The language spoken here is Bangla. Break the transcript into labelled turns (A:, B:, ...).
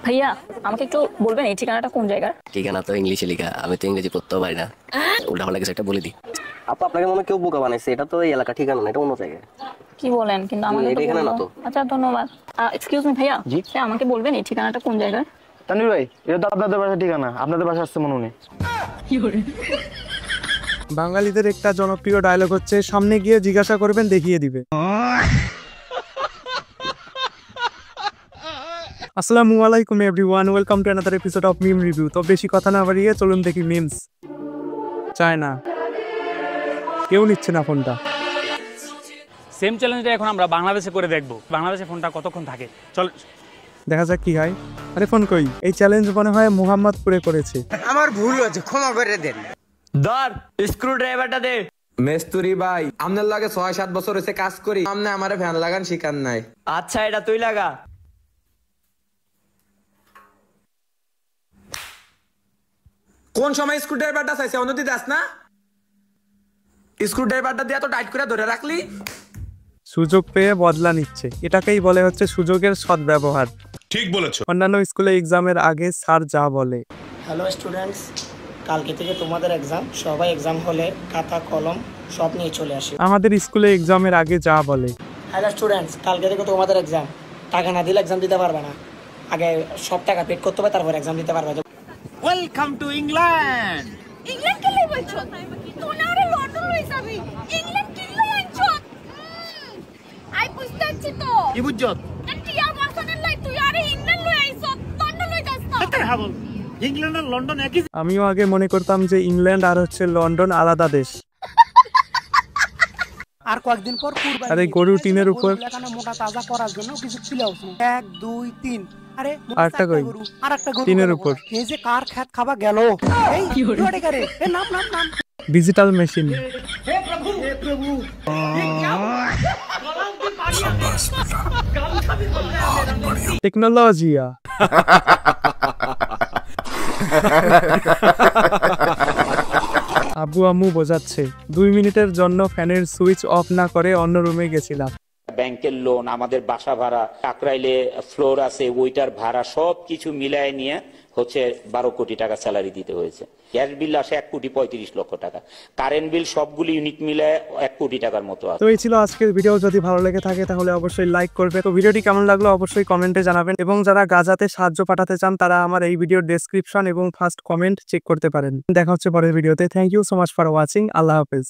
A: ভাইয়া আমাকে একটু বলবেন এই ঠিকানাটা কোন জায়গার?
B: ঠিকানা তো ইংলিশে লেখা, আমি তো ইংরেজি পড়তেও পারি না। উল্টাপাল্টা কিছু একটা বলে দিই।
C: আপু আপনাকে মনে হয় কেউ বোকা বানাইছে, এটা তো এই এলাকা ঠিকানা না, এটা অন্য জায়গায়।
A: কি বলেন? কিন্তু আমাকে তো
C: এখানে না
A: বললো।
C: তো।
A: আচ্ছা ধন্যবাদ। এক্সকিউজ মি ভাইয়া,
D: জি?
A: ভাইয়া আমাকে বলবেন এই ঠিকানাটা কোন জায়গার?
D: তানভীর ভাই, এটা তো আপনাদের বাসার ঠিকানা, আপনাদের বাসা আসছে মনে নেই।
E: বাঙালিদের একটা জনপ্রিয় ডায়লগ হচ্ছে, সামনে গিয়ে জিজ্ঞাসা করবেন দেখিয়ে দিবে। আসসালামু আলাইকুম everyone, welcome to another episode of meme review. তো বেশি কথা না বাড়িয়ে চলুন দেখি মিমস। চায় না, কেউ নিচ্ছে না ফোনটা।
F: সেম চ্যালেঞ্জটা এখন আমরা বাংলাদেশে করে দেখব। বাংলাদেশে ফোনটা কতক্ষণ থাকে, চল
E: দেখা যাক কি হয়। আরে ফোন কই? এই চ্যালেঞ্জ মনে হয় মোহাম্মদপুরে করেছে।
G: আমার ভুল হয়েছে, ক্ষমা করে দেন।
H: ধর স্ক্রু ড্রাইভারটা দে।
G: মেস্তুরি ভাই, আপনার লাগে 6-7 বছর হয়েছে কাজ করি, আপনি আমারে ফ্যান লাগান শিখান নাই।
H: আচ্ছা এটা তুই লাগা।
G: কোন সময় স্ক্রু ড্রাইভারটা চাইছে অনতি দাস না? স্ক্রু ড্রাইভারটা দিয়ে তো টাইট করে ধরে রাখলি।
E: সুযোগ পেয়ে বদলা নিচ্ছে, এটাকেই বলে হচ্ছে সুযোগের সদ্ব্যবহার।
I: ঠিক বলেছো।
E: অন্যান্য স্কুলে এক্সামের আগে স্যার যা বলে।
J: হ্যালো স্টুডেন্টস, কালকে থেকে তোমাদের এক্সাম। সবাই এক্সাম হলে খাতা কলম সব নিয়ে চলে আসে।
E: আমাদের স্কুলে এক্সামের আগে যা বলে।
J: হ্যালো স্টুডেন্টস, কালকে থেকে তোমাদের এক্সাম। টাকা না দিলে এক্সাম দিতে পারবে না। আগে সব টাকা পেড করতে হবে, তারপর এক্সাম দিতে পারবে।
F: Welcome to England.
K: ইংল্যান্ড কে লই বলছো? তোনারে লন্ডন লই যাবি। ইংল্যান্ড কি লই আনছো? আই বুঝতাছি তো।
F: কি বুঝছত?
K: টিয়া বাসনের লাই তুই আরে ইংল্যান্ড লই আইছো, লন্ডন লই যাস না।
F: এত হাবল। ইংল্যান্ড আর লন্ডন একই।
E: আমিও আগে মনে করতাম যে ইংল্যান্ড আর হচ্ছে লন্ডন আলাদা দেশ।
J: আর কয়েকদিন পর কুরবানি।
E: আরে গরু টিনের উপর।
J: মোটা তাজা করার জন্য কিছু ছিল। 1 2 3। আরে
E: আরেকটা কই?
J: আরেকটা গরু
E: টিনের উপর।
J: এই যে কার খেত খাবা গেল। এই ওড়ে করে এ নাম নাম নাম।
E: Digital machine.
J: হে প্রভু হে প্রভু।
E: টেকনোলজিয়া। আব্বু আম্মু বোঝাচ্ছে, 2 মিনিটের জন্য ফ্যানের সুইচ অফ না করে অন্য রুমে গেছিলাম।
L: ব্যাংকের লোন, আমাদের বাসা ভাড়া, কাকরাইলে ফ্লোর আছে, ওইটার ভাড়া সবকিছু মিলায় নিয়ে হচ্ছে 12 কোটি টাকা স্যালারি দিতে হয়েছে। গ্যাস বিল আসে 1,35,00,000 টাকা, কারেন্ট বিল সবগুলি ইউনিট মিলায় 1 কোটি টাকার মতো আছে।
E: তো এই ছিল আজকের ভিডিও। যদি ভালো লেগে থাকে তাহলে অবশ্যই লাইক করবে। তো ভিডিওটি কেমন লাগলো অবশ্যই কমেন্টে জানাবেন, এবং যারা গাজাতে সাহায্য পাঠাতে চান তারা আমার এই ভিডিওর ডেসক্রিপশন এবং ফার্স্ট কমেন্ট চেক করতে পারেন। দেখা হচ্ছে পরের ভিডিওতে। Thank you so much for watching. আল্লাহ হাফেজ।